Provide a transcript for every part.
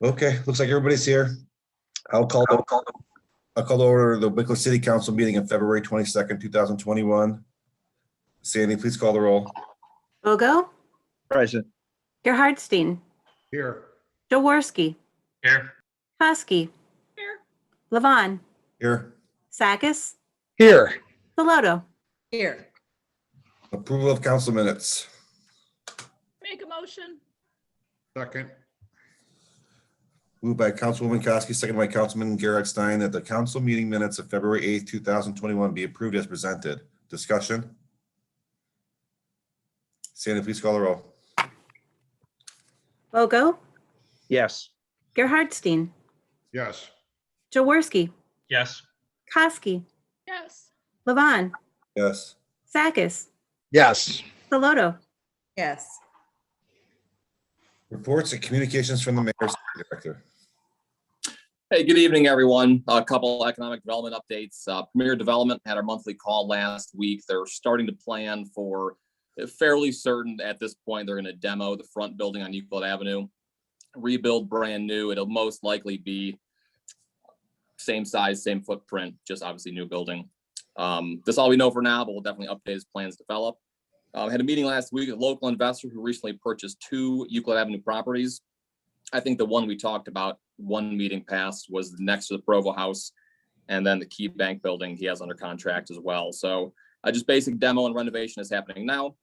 Okay, looks like everybody's here. I'll call over the Wickliffe City Council meeting on February 22nd, 2021. Sandy, please call the roll. Bogo, Present. Gerhardstein, Here. Jaworski, Here. Husky, Here. Levon, Here. Sakis, Here. Saloto. Here. Approval of council minutes. Make a motion. Second. Moved by Councilwoman Kosky, second by Councilman Garrett Stein, that the council meeting minutes of February 8th, 2021 be approved as presented. Discussion? Sandy, please call the roll. Bogo, Yes. Gerhardstein, Yes. Jaworski, Yes. Koski, Yes. Levon, Yes. Sakis, Yes. Saloto. Yes. Reports and communications from the mayor's director. Hey, good evening, everyone. A couple economic development updates. Premier Development had our monthly call last week. They're starting to plan for, fairly certain at this point, they're going to demo the front building on Euclid Avenue, rebuild brand new. It'll most likely be same size, same footprint, just obviously new building. That's all we know for now, but we'll definitely update as plans develop. Had a meeting last week with a local investor who recently purchased 2 Euclid Avenue properties. I think the one we talked about one meeting past was next to the Provo House, and then the Key Bank building he has under contract as well. So just basic demo and renovation is happening now,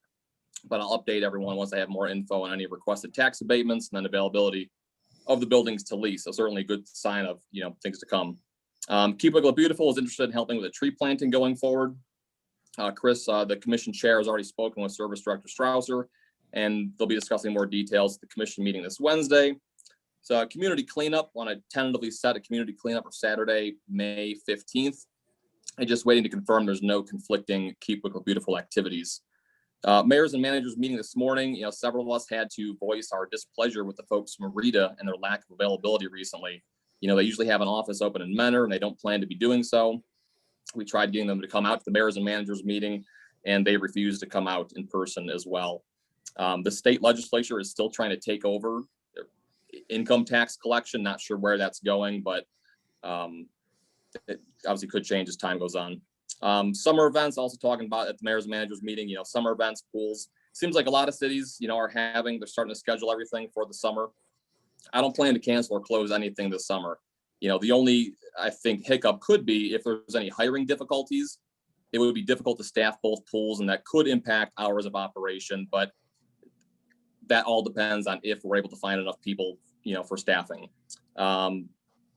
but I'll update everyone once I have more info on any requested tax abatements and then availability of the buildings to lease. So certainly a good sign of things to come. Keep Wickliffe Beautiful is interested in helping with a tree planting going forward. Chris, the commission chair, has already spoken with Service Director Strausser, and they'll be discussing more details at the commission meeting this Wednesday. So community cleanup, want to tentatively set a community cleanup for Saturday, May 15th. And just waiting to confirm there's no conflicting Keep Wickliffe Beautiful activities. Mayors and managers meeting this morning, several of us had to voice our displeasure with the folks from Rita and their lack of availability recently. They usually have an office open in Menor and they don't plan to be doing so. We tried getting them to come out to the mayors and managers meeting, and they refused to come out in person as well. The state legislature is still trying to take over their income tax collection. Not sure where that's going, but it obviously could change as time goes on. Summer events, also talking about at the mayors and managers meeting, summer events, pools. Seems like a lot of cities, they're starting to schedule everything for the summer. I don't plan to cancel or close anything this summer. The only, I think, hiccup could be if there's any hiring difficulties. It would be difficult to staff both pools, and that could impact hours of operation, but that all depends on if we're able to find enough people, for staffing.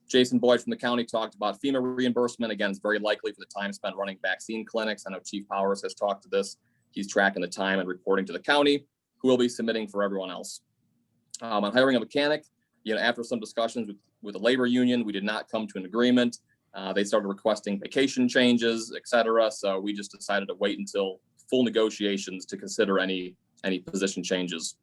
Jason Boyd from the county talked about FEMA reimbursement. Again, it's very likely for the time spent running vaccine clinics. I know Chief Powers has talked to this. He's tracking the time and reporting to the county, who will be submitting for everyone else. On hiring a mechanic, after some discussions with the labor union, we did not come to an agreement. They started requesting vacation changes, et cetera. So we just decided to wait until full negotiations to consider any position changes.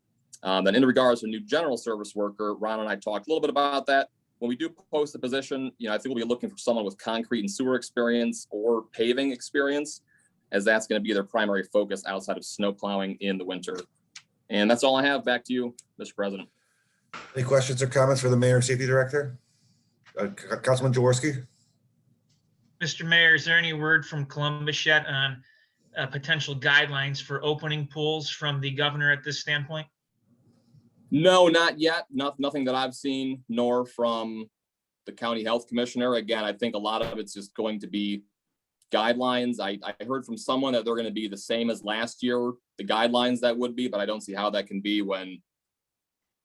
Then in regards to a new general service worker, Ron and I talked a little bit about that. When we do post the position, I think we'll be looking for someone with concrete and sewer experience or paving experience. as that's going to be their primary focus outside of snow plowing in the winter. And that's all I have. Back to you, Mr. President. Any questions or comments for the Mayor and Safety Director? Councilman Jaworski? Mr. Mayor, is there any word from Columbus yet on potential guidelines for opening pools from the governor at this standpoint? No, not yet. Nothing that I've seen, nor from the county health commissioner. Again, I think a lot of it's just going to be guidelines. I heard from someone that they're going to be the same as last year, the guidelines that would be, but I don't see how that can be when,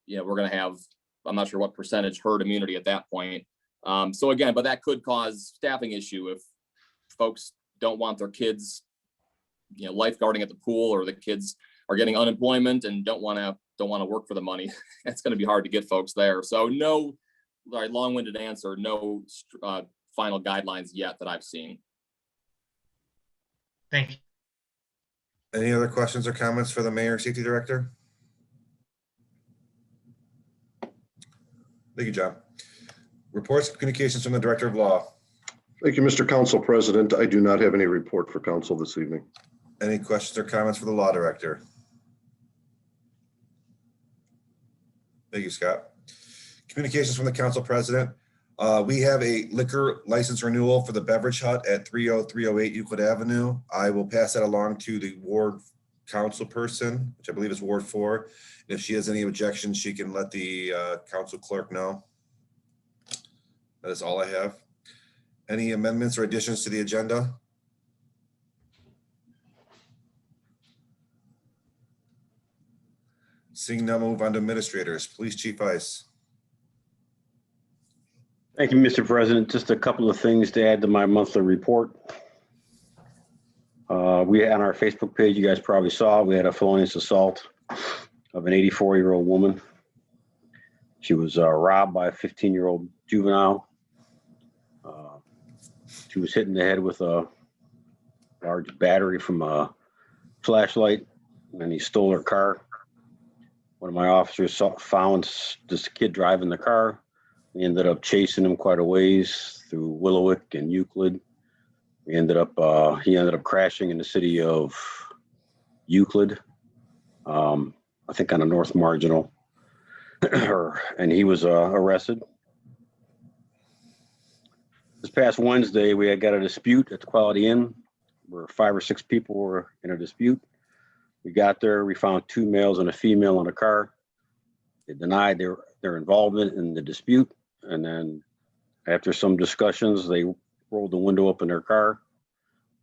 we're going to have, I'm not sure what percentage herd immunity at that point. So again, but that could cause staffing issue if folks don't want their kids, lifeguarding at the pool, or the kids are getting unemployment and don't want to work for the money. It's going to be hard to get folks there. So no, long-winded answer, no final guidelines yet that I've seen. Thank you. Any other questions or comments for the Mayor and Safety Director? Thank you, John. Reports and communications from the Director of Law. Thank you, Mr. Council President. I do not have any report for council this evening. Any questions or comments for the Law Director? Thank you, Scott. Communications from the Council President. We have a liquor license renewal for the Beverage Hut at 30308 Euclid Avenue. I will pass that along to the Ward Council person, which I believe is Ward 4. If she has any objections, she can let the Council Clerk know. That is all I have. Any amendments or additions to the agenda? Seeing none, move on to administrators. Police Chief Ice. Thank you, Mr. President. Just a couple of things to add to my monthly report. We on our Facebook page, you guys probably saw, we had a felonious assault of an 84-year-old woman. She was robbed by a 15-year-old juvenile. She was hit in the head with a large battery from a flashlight, and he stole her car. One of my officers found this kid driving the car. We ended up chasing him quite a ways through Wickliffe and Euclid. He ended up crashing in the city of Euclid, I think on a North Marginal, and he was arrested. This past Wednesday, we had got a dispute at the Quality Inn where 5 or 6 people were in a dispute. We got there, we found 2 males and a female in a car. They denied their involvement in the dispute. And then after some discussions, they rolled the window up in their car.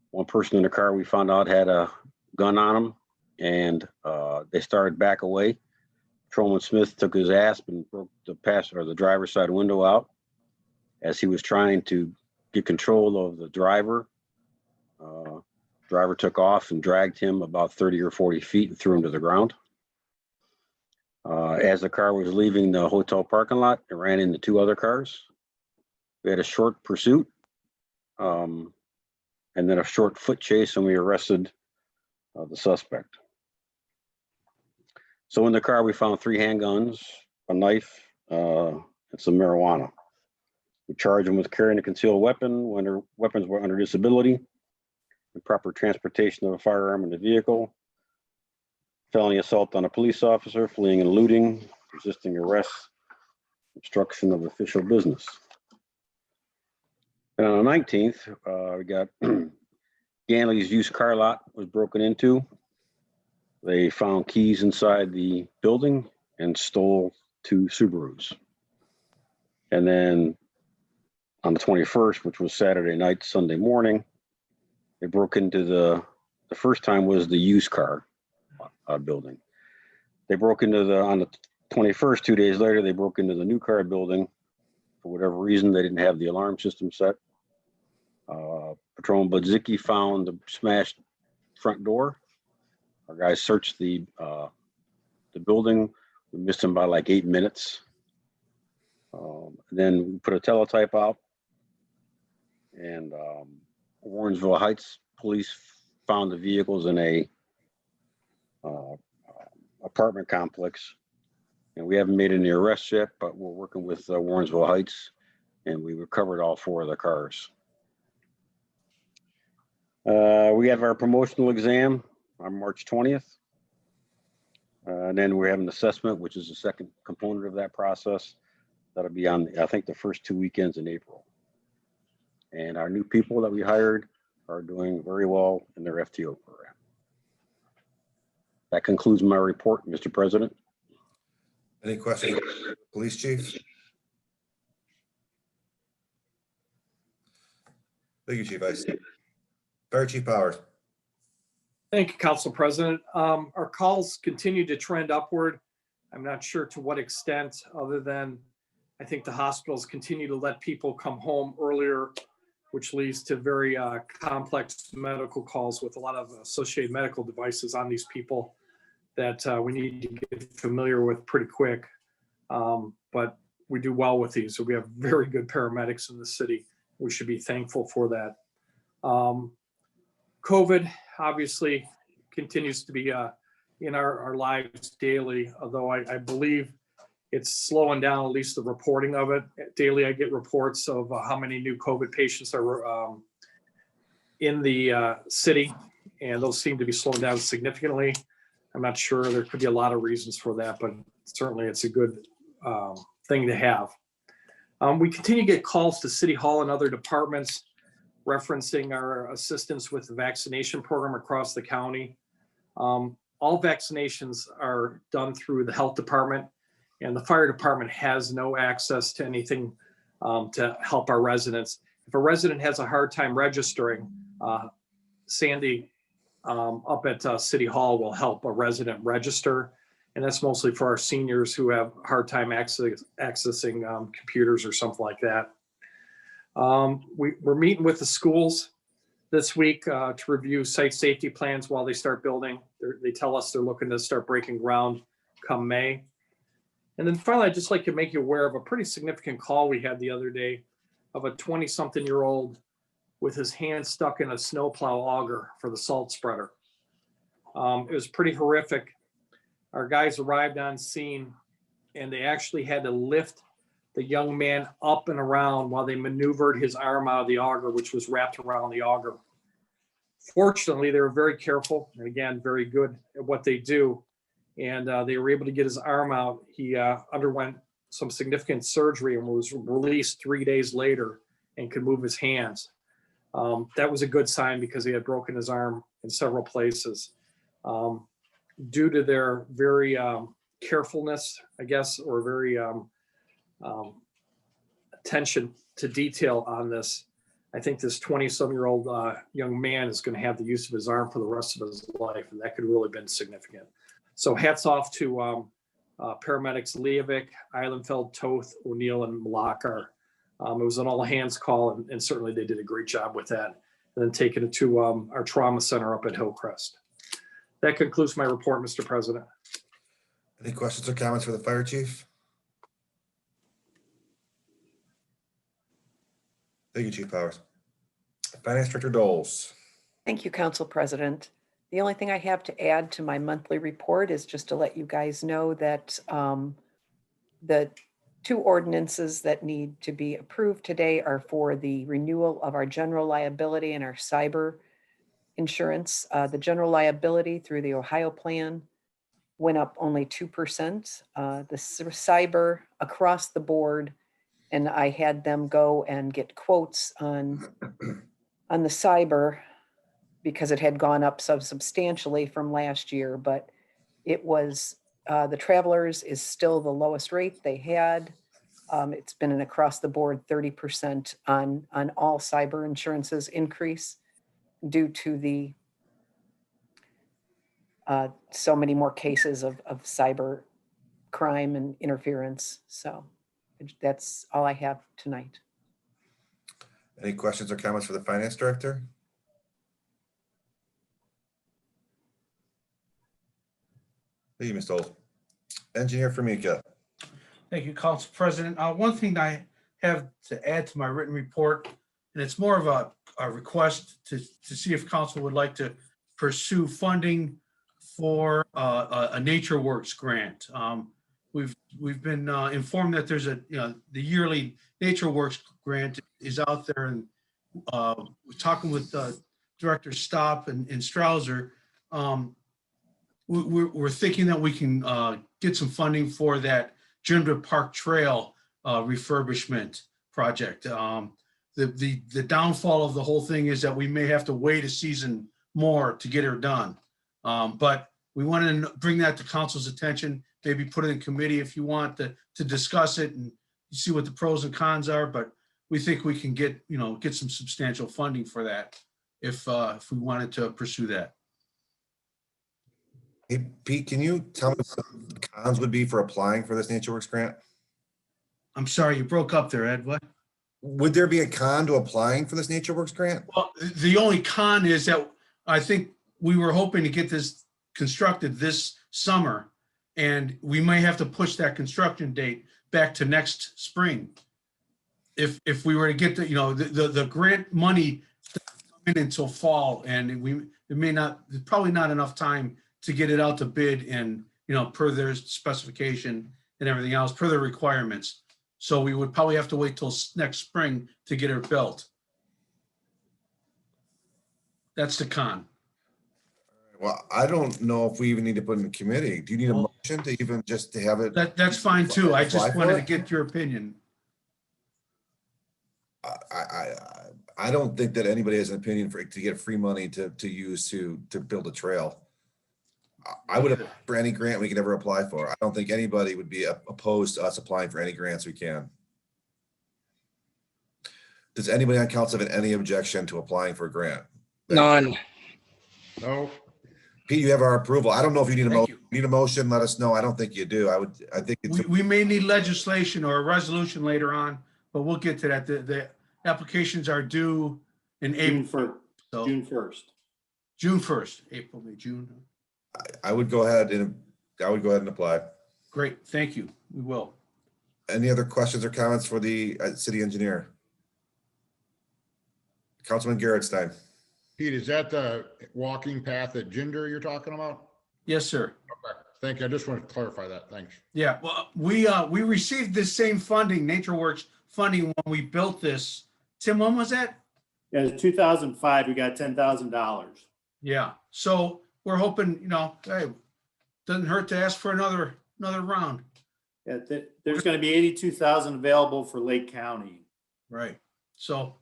One person in the car we found out had a gun on him, and they started back away. Patrolman Smith took his asp and broke the driver's side window out. As he was trying to get control of the driver, driver took off and dragged him about 30 or 40 feet and threw him to the ground. As the car was leaving the hotel parking lot, it ran into 2 other cars. We had a short pursuit, and then a short foot chase, and we arrested the suspect. So in the car, we found 3 handguns, a knife, and some marijuana. We charged them with carrying a concealed weapon when their weapons were under disability, improper transportation of a firearm in the vehicle, felony assault on a police officer, fleeing and eluding, resisting arrest, obstruction of official business. And on the 19th, we got Ganley's used car lot was broken into. They found keys inside the building and stole 2 Subarus. And then on the 21st, which was Saturday night, Sunday morning, they broke into the first time was the used car building. They broke into on the 21st, 2 days later, they broke into the new car building. For whatever reason, they didn't have the alarm system set. Patrolman Budzicki found the smashed front door. Our guys searched the building. We missed him by like 8 minutes. Then we put a teletype out, and Warrensville Heights police found the vehicles in a apartment complex, and we haven't made any arrests yet, but we're working with Warrensville Heights, and we recovered all 4 of the cars. We have our promotional exam on March 20th. And then we have an assessment, which is the second component of that process. That'll be on, I think, the first 2 weekends in April. And our new people that we hired are doing very well in their FTO program. That concludes my report, Mr. President. Any questions? Police chief? Thank you, Chief. I see. Fire Chief Powers. Thank you, Council President. Our calls continue to trend upward. I'm not sure to what extent, other than I think the hospitals continue to let people come home earlier, which leads to very complex medical calls with a lot of associated medical devices on these people that we need to get familiar with pretty quick. But we do well with these. So we have very good paramedics in the city. We should be thankful for that. COVID obviously continues to be in our lives daily, although I believe it's slowing down, at least the reporting of it. Daily, I get reports of how many new COVID patients are in the city, and those seem to be slowing down significantly. I'm not sure. There could be a lot of reasons for that, but certainly it's a good thing to have. We continue to get calls to City Hall and other departments referencing our assistance with the vaccination program across the county. All vaccinations are done through the health department, and the fire department has no access to anything to help our residents. If a resident has a hard time registering, Sandy up at City Hall will help a resident register. And that's mostly for our seniors who have a hard time accessing computers or something like that. We're meeting with the schools this week to review site safety plans while they start building. They tell us they're looking to start breaking ground come May. And then finally, I'd just like to make you aware of a pretty significant call we had the other day of a 20-something-year-old with his hand stuck in a snowplow auger for the salt spreader. It was pretty horrific. Our guys arrived on scene and they actually had to lift the young man up and around while they maneuvered his arm out of the auger, which was wrapped around the auger. Fortunately, they were very careful and again, very good at what they do. And they were able to get his arm out. He underwent some significant surgery and was released 3 days later and could move his hands. That was a good sign because he had broken his arm in several places. Due to their very carefulness, I guess, or very attention to detail on this, I think this 20-some-year-old young man is going to have the use of his arm for the rest of his life, and that could really have been significant. So hats off to paramedics Leovic, Eilenfeld, Toth, O'Neill, and Malakar. It was an all-hands call, and certainly they did a great job with that, and then taking it to our trauma center up at Hillcrest. That concludes my report, Mr. President. Any questions or comments for the fire chief? Thank you, Chief Powers. Finance Director Doles. Thank you, Council President. The only thing I have to add to my monthly report is just to let you guys know that the 2 ordinances that need to be approved today are for the renewal of our general liability and our cyber insurance. The general liability through the Ohio plan went up only 2%. The cyber across the board, and I had them go and get quotes on the cyber because it had gone up so substantially from last year, but it was, the Travelers is still the lowest rate they had. It's been an across the board 30% on all cyber insurances increase due to the so many more cases of cyber crime and interference. So that's all I have tonight. Any questions or comments for the Finance Director? Thank you, Ms. Doles. Engineer Formica. Thank you, Council President. One thing I have to add to my written report, and it's more of a request to see if council would like to pursue funding for a Nature Works grant. We've been informed that there's the yearly Nature Works grant is out there, and we're talking with Director Stopp and Strauser, we're thinking that we can get some funding for that Jimdra Park Trail refurbishment project. The downfall of the whole thing is that we may have to wait a season more to get her done. But we wanted to bring that to council's attention, maybe put it in committee if you want to discuss it and see what the pros and cons are. But we think we can get some substantial funding for that if we wanted to pursue that. Hey, Pete, can you tell me what the cons would be for applying for this NatureWorks grant? I'm sorry, you broke up there, Ed. What? Would there be a con to applying for this NatureWorks grant? Well, the only con is that I think we were hoping to get this constructed this summer, and we may have to push that construction date back to next spring. If we were to get the grant money doesn't come in until fall, and there's probably not enough time to get it out to bid and, per their specification and everything else, per their requirements. So we would probably have to wait till next spring to get her built. That's the con. Well, I don't know if we even need to put in a committee. Do you need a motion to even just to have it? That's fine too. I just Apply for wanted to it? get your opinion. I don't think that anybody has an opinion to get free money to use to build a trail. I would have for any grant we can ever apply for. I don't think anybody would be opposed to us applying for any grants we can. Does anybody on council have any objection to applying for a grant? None. No. Pete, you have our approval. I don't know if you need a Thank motion. Need a motion? Let us know. I don't think you do. I think it's. We may need legislation or a resolution later on, but we'll get to that. The applications are due in April. June 1st. June 1st, April, May, June. I would go ahead and apply. Great, thank you. We will. Any other questions or comments for the city engineer? Councilman Gerritstein. Pete, is that the walking path at Ginger you're talking about? Yes, sir. Okay, thank you. I just wanted to clarify that. Thanks. Yeah, well, we received this same funding, NatureWorks funding, when we built this. Tim, when was that? Yeah, it was 2005, we got $10,000. Yeah, so we're hoping, hey, doesn't hurt to ask for another round. Yeah, there's going to be 82,000 available for Lake County. Right, so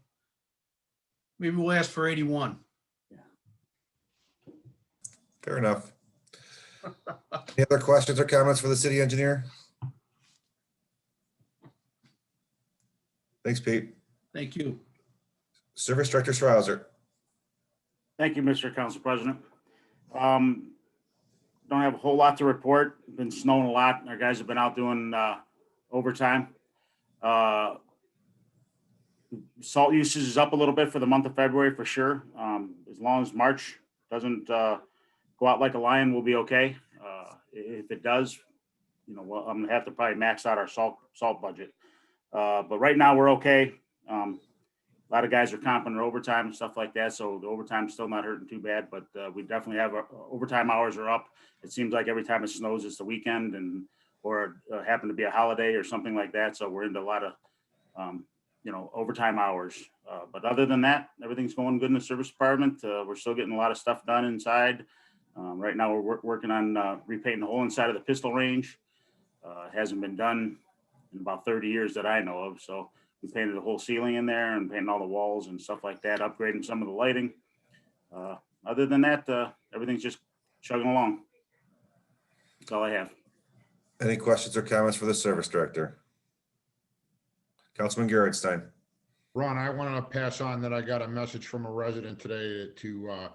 maybe we'll ask for 81. Fair enough. Any other questions or comments for the city engineer? Thanks, Pete. Thank you. Service Director Strouser. Thank you, Mr. Council President. Don't have a whole lot to report. Been snowing a lot. Our guys have been out doing overtime. Salt usage is up a little bit for the month of February for sure. As long as March doesn't go out like a lion, we'll be okay. If it does, well, I'm gonna have to probably max out our salt budget. But right now we're okay. A lot of guys are comping their overtime and stuff like that, so the overtime's still not hurting too bad. But we definitely have our overtime hours are up. It seems like every time it snows, it's the weekend or happen to be a holiday or something like that. So we're into a lot of overtime hours. But other than that, everything's going good in the service department. We're still getting a lot of stuff done inside. Right now, we're working on repainting the whole inside of the pistol range. It hasn't been done in about 30 years that I know of. So we painted the whole ceiling in there and painted all the walls and stuff like that, upgrading some of the lighting. Other than that, everything's just chugging along. That's all I have. Any questions or comments for the service director? Councilman Gerritstein. Ron, I want to pass on that I got a message from a resident today to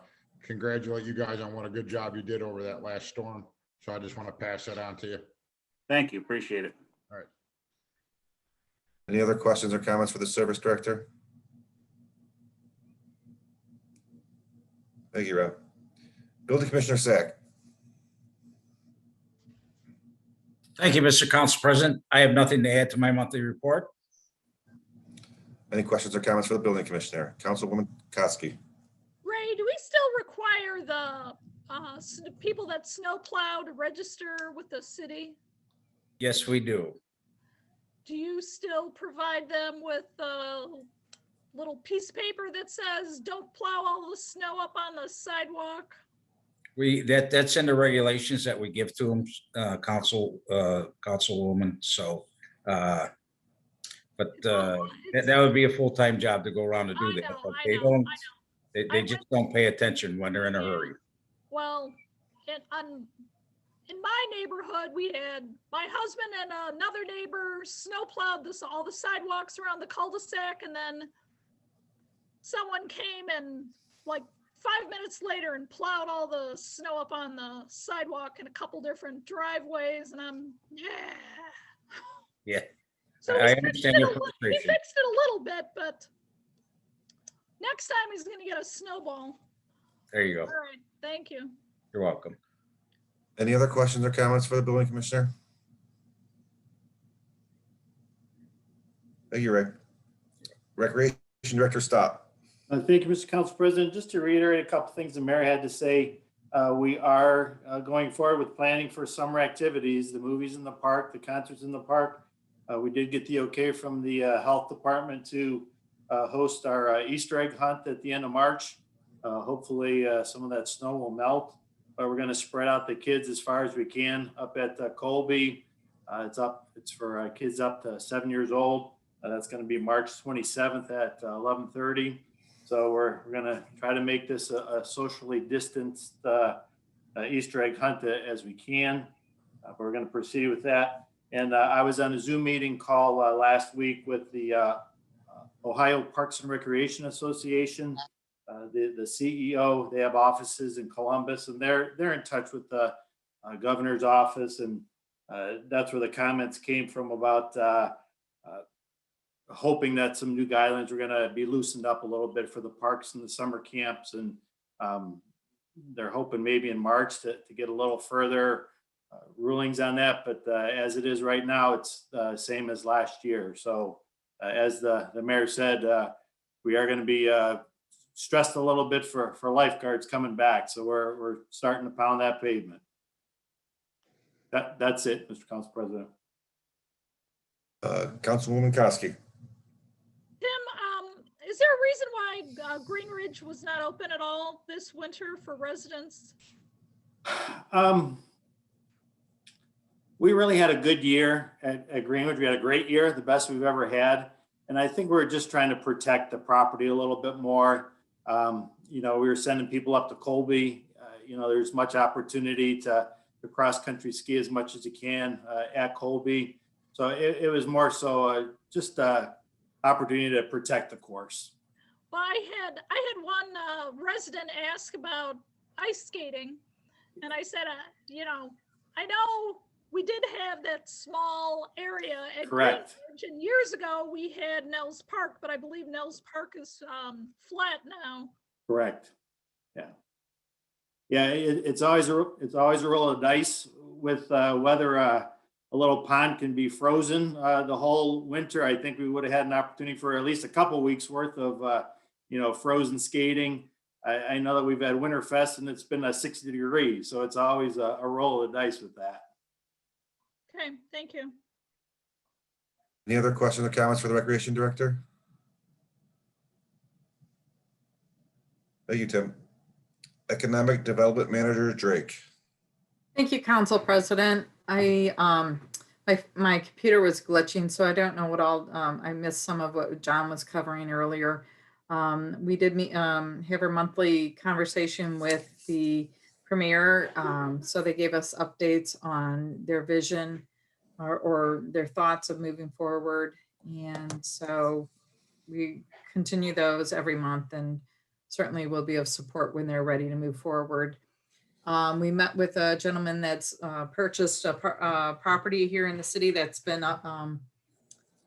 congratulate you guys on what a good job you did over that last storm. So I just want to pass that on to you. Thank you. Appreciate it. All right. Any other questions or comments for the service director? Thank you, Rob. Building Commissioner Sack. Thank you, Mr. Council President. I have nothing to add to my monthly report. Any questions or comments for the building commissioner? Councilwoman Koski. Ray, do we still require the people that snowplow to register with the city? Yes, we do. Do you still provide them with little piece of paper that says, don't plow all the snow up on the sidewalk? That's in the regulations that we give to them, councilwoman, so, but that would be a full-time job to go around to do I that, know, but I they know, don't, I they just don't pay attention when they're in a hurry. Well, in my neighborhood, we had my husband and another neighbor snow plowed all the sidewalks around the cul-de-sac, and then someone came and like 5 minutes later and plowed all the snow up on the sidewalk in a couple different driveways, and Yeah, So I he understand your he frustration. fixed it a little bit, but next time he's gonna get a snowball. There you All go. right, thank you. You're welcome. Any other questions or comments for the building commissioner? Thank you, Ray. Recreation Director, stop. Thank you, Mr. Council President. Just to reiterate a couple things the mayor had to say, we are going forward with planning for summer activities, the movies in the park, the concerts in the park. We did get the okay from the health department to host our Easter egg hunt at the end of March. Hopefully some of that snow will melt, but we're going to spread out the kids as far as we can up at Colby. It's for kids up to 7 years old. That's going to be March 27th at 11:30. So we're going to try to make this a socially distanced Easter egg hunt as we can. But we're going to proceed with that. And I was on a Zoom meeting call last week with the Ohio Parks and Recreation Association, the CEO. They have offices in Columbus, and they're in touch with the governor's office, and that's where the comments came from about hoping that some new guidelines were going to be loosened up a little bit for the parks and the summer camps, and they're hoping maybe in March to get a little further rulings on that. But as it is right now, it's the same as last year. So as the mayor said, we are going to be stressed a little bit for lifeguards coming back. So we're starting to pound that pavement. That's it, Mr. Council President. Councilwoman Koski. Tim, is there a reason why Green Ridge was not open at all this winter for residents? We really had a good year at Greenwood. We had a great year, the best we've ever had. And I think we're just trying to protect the property a little bit more. We were sending people up to Colby. There's much opportunity to cross-country ski as much as you can at Colby. So it was more so just an opportunity to protect the course. Well, I had one resident ask about ice skating, and I said, I know we did have that small area at Correct. Greenridge, and years ago we had Nels Park, but I believe Nels Park is flat now. Correct. Yeah. It's always a roll of dice with whether a little pond can be frozen the whole winter. I think we would have had an opportunity for at least a couple of weeks worth of frozen skating. I know that we've had Winterfest and it's been 60 degrees, so it's always a roll of the dice with that. Okay, thank you. Any other questions or comments for the Recreation Director? Thank you, Tim. Economic Development Manager, Drake. Thank you, Council President. my computer was glitching, so I don't know what all, I missed some of what John was covering earlier. We did have a monthly conversation with the Premier. So they gave us updates on their vision or their thoughts of moving forward. And so we continue those every month and certainly will be of support when they're ready to move forward. We met with a gentleman that's purchased a property here in the city that's been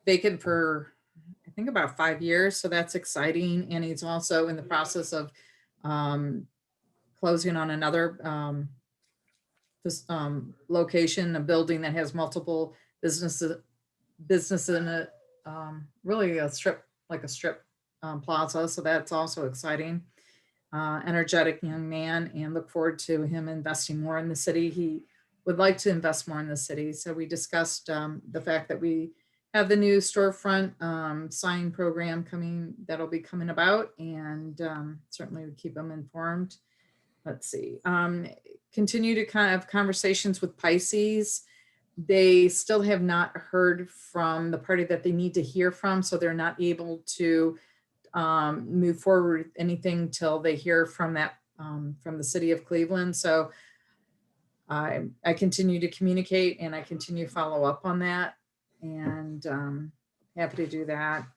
vacant for, I think, about 5 years. So that's exciting. And he's also in the process of closing on another location, a building that has multiple businesses in it, really a strip, like a strip plaza. So that's also exciting. Energetic young man, and look forward to him investing more in the city. He would like to invest more in the city. So we discussed the fact that we have the new storefront sign program that'll be coming about, and certainly keep them informed. Let's see. Continue to kind of have conversations with Pisces. They still have not heard from the party that they need to hear from, so they're not able to move forward with anything till they hear from from the city of Cleveland. So I continue to communicate and I continue to follow up on that, and happy to do that.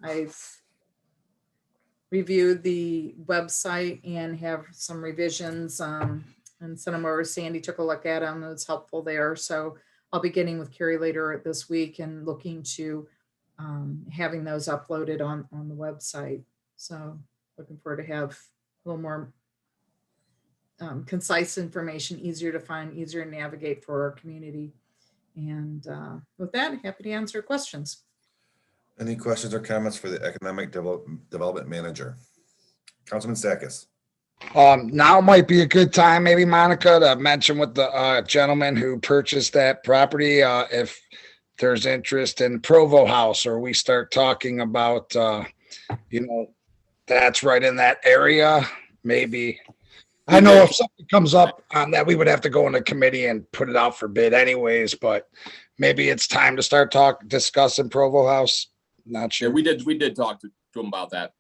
I've reviewed the website and have some revisions and sent them over. Sandy took a look at them. It was helpful there. So I'll be getting with Carrie later this week and looking to having those uploaded on the website. So looking forward to have a little more concise information, easier to find, easier to navigate for our community. And with that, happy to answer questions. Any questions or comments for the Economic Development Manager? Councilman Sakis. Now might be a good time, maybe, Monica, to mention with the gentleman who purchased that property, if there's interest in Provo House, or we start talking about, that's right in that area, maybe. I know if something comes up on that, we would have to go into committee and put it out for bid anyways, but maybe it's time to start discussing Provo House. Not sure. Yeah, we did talk to him about that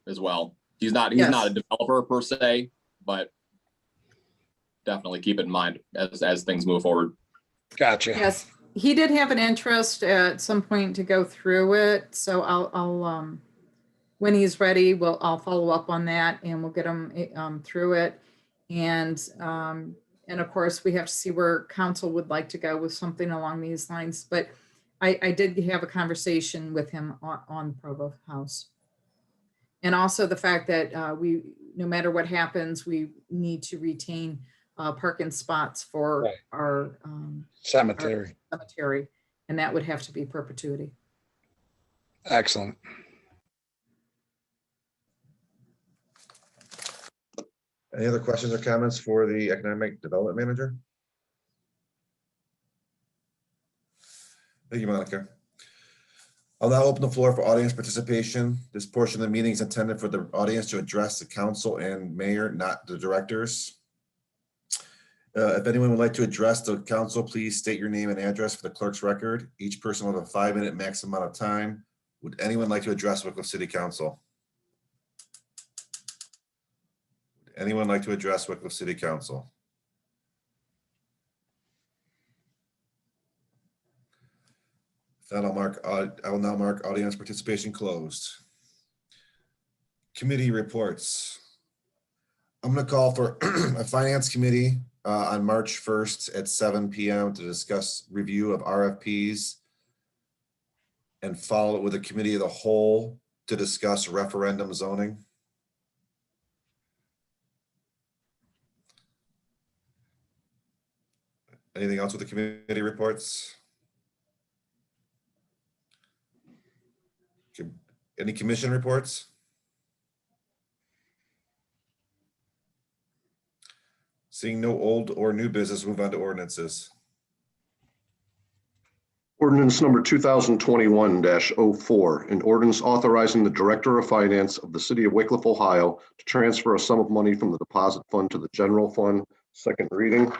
as well. He's not a developer per se, but definitely keep it in mind as things move forward. Gotcha. Yes, he did have an interest at some point to go through it. So I'll when he's ready, I'll follow up on that and we'll get him through it. And of course we have to see where council would like to go with something along these lines. But I did have a conversation with him on Provo House. And also the fact that no matter what happens, we need to retain parking spots for our cemetery. And that would have to be perpetuity. Excellent. Any other questions or comments for the Economic Development Manager? Thank you, Monica. I'll now open the floor for audience participation. This portion of the meeting is intended for the audience to address the council and mayor, not the directors. If anyone would like to address the council, please state your name and address for the clerk's record. Each person will have a 5-minute maximum amount of time. Would anyone like to address Wickliffe City Council? Would anyone like to address Wickliffe City Council? Then I will now mark audience participation closed. Committee reports. I'm going to call for a finance committee on March 1st at 7 p.m. to discuss review of RFPs and follow it with a committee of the whole to discuss referendum zoning. Anything else with the committee reports? Any commission reports? Seeing no old or new business, move on to ordinances. Ordinance number 2021-04, an ordinance authorizing the Director of Finance of the City of Wickliffe, Ohio, to transfer a sum of money from the deposit fund to the general fund. Second reading.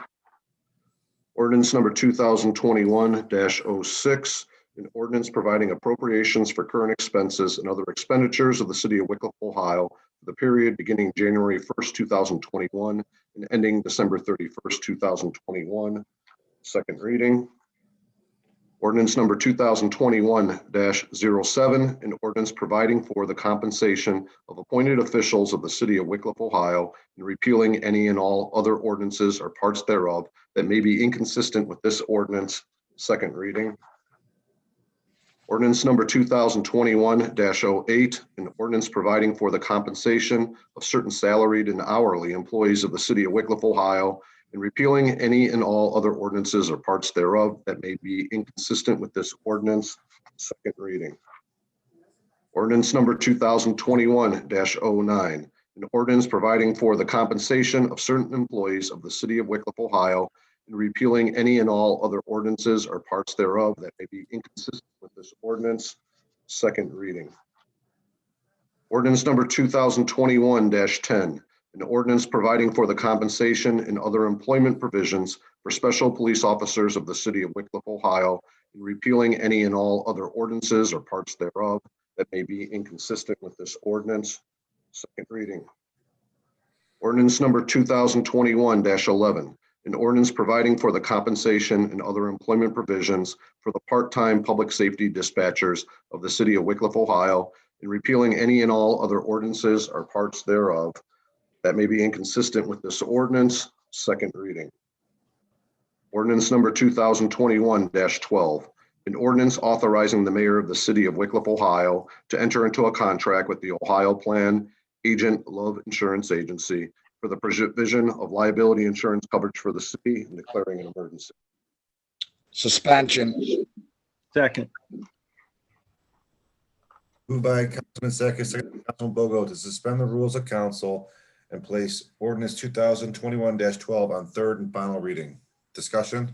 Ordinance number 2021-06, an ordinance providing appropriations for current expenses and other expenditures of the City of Wickliffe, Ohio, for the period beginning January 1st, 2021 and ending December 31st, 2021. Second reading. Ordinance number 2021-07, an ordinance providing for the compensation of appointed officials of the City of Wickliffe, Ohio, and repealing any and all other ordinances or parts thereof that may be inconsistent with this ordinance. Second reading. Ordinance number 2021-08, an ordinance providing for the compensation of certain salaried and hourly employees of the City of Wickliffe, Ohio, and repealing any and all other ordinances or parts thereof that may be inconsistent with this ordinance. Second reading. Ordinance number 2021-09, an ordinance providing for the compensation of certain employees of the City of Wickliffe, Ohio, and repealing any and all other ordinances or parts thereof that may be inconsistent with this ordinance. Second reading. Ordinance number 2021-10, an ordinance providing for the compensation and other employment provisions for special police officers of the city of Wickliffe, Ohio, and repealing any and all other ordinances or parts thereof that may be inconsistent with this ordinance. Second reading. Ordinance number 2021-11, an ordinance providing for the compensation and other employment provisions for the part-time public safety dispatchers of the city of Wickliffe, Ohio, and repealing any and all other ordinances or parts thereof that may be inconsistent with this ordinance. Second reading. Ordinance number 2021-12, an ordinance authorizing the mayor of the city of Wickliffe, Ohio, to enter into a contract with the Ohio Plan Agent Love Insurance Agency for the provision of liability insurance coverage for the city and declaring an emergency. Suspension. Second. Moved by Councilman Sakis, second by Councilman Bogo to suspend the rules of council and place ordinance 2021-12 on third and final reading. Discussion?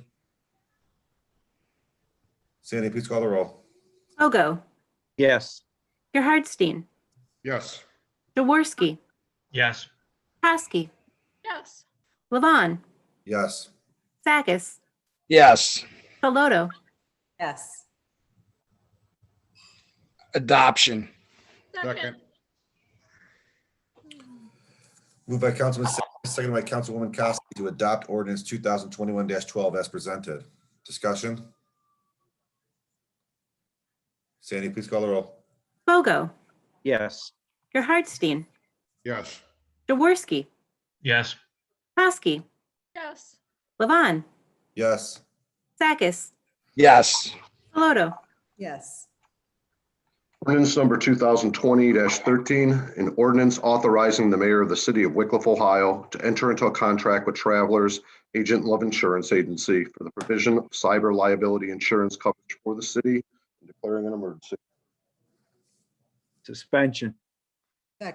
Sandy, please call the roll. Bogo, Yes. Gerhardstein, Yes. Jaworski, Yes. Kosky, yes, Levon, Yes. Sakis, Yes. Saloto, Yes. Adoption. second, Moved by Councilman Sakis, second by Councilwoman Kosky to adopt ordinance 2021-12 as presented. Discussion? Sandy, please call the roll. Bogo, Yes. Gerhardstein, Yes. Jaworski, Yes. Kosky, yes, Levon, Yes. Sakis, Yes. Saloto, Yes. Ordinance number 2020-13, an ordinance authorizing the mayor of the city of Wickliffe, Ohio, to enter into a contract with Travelers Agent Love Insurance Agency for the provision of cyber liability insurance coverage for the city and declaring an emergency. Suspension.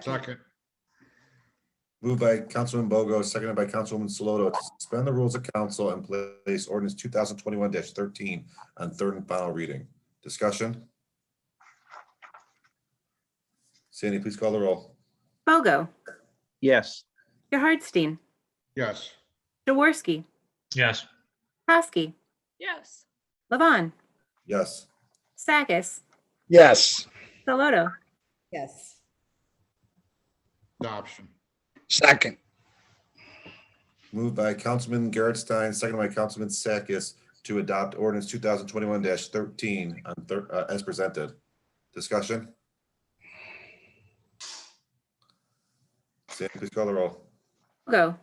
Second. Moved by Councilman Bogo, seconded by Councilwoman Saloto to suspend the rules of council and place ordinance 2021-13 on third and final reading. Discussion? Sandy, please call the roll. Bogo, Yes. Gerhardstein, Yes. Jaworski, Yes. Kosky, yes, Levon, Yes. Sakis, Yes. Saloto, Yes. Adoption. Second. Moved by Councilman Gerritstein, seconded by Councilman Sakis to adopt ordinance 2021-13 on as presented. Discussion? Sandy, please call the roll. Bogo,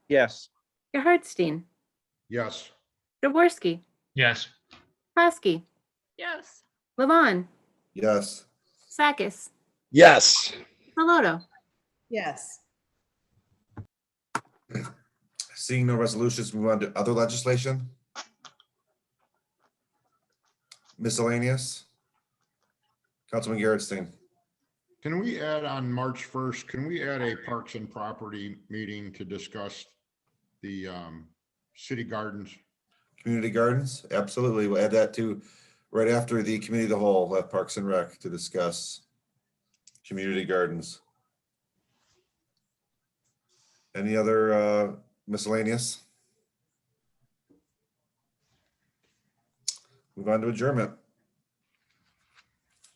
Yes. Gerhardstein, Yes. Jaworski, Yes. Kosky, yes, Levon, Yes. Sakis, Yes. Saloto, Yes. Seeing no resolutions, move on to other legislation. Miscellaneous. Councilman Gerritstein. Can we add on March 1st, can we add a Parks and Property meeting to discuss the city gardens? Community gardens, absolutely. We'll add that to right after the committee of the whole, we'll have Parks and Rec to discuss community gardens. Any other miscellaneous? Move on to adjournment.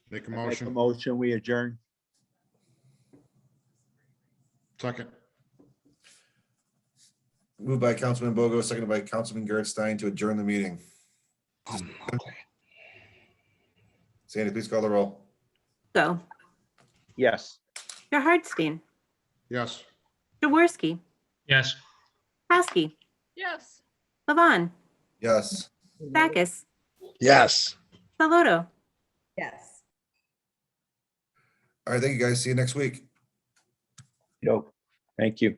Make a Make a motion. motion, we adjourn. Second. Moved by Councilman Bogo, seconded by Councilman Gerritstein to adjourn the meeting. Sandy, please call the roll. Bogo, Yes. Gerhardstein, Yes. Jaworski, Yes. Kosky, yes. Levon, Yes. Sakis, Yes. Saloto. Yes. All right, thank you guys. See you next week. Thank you.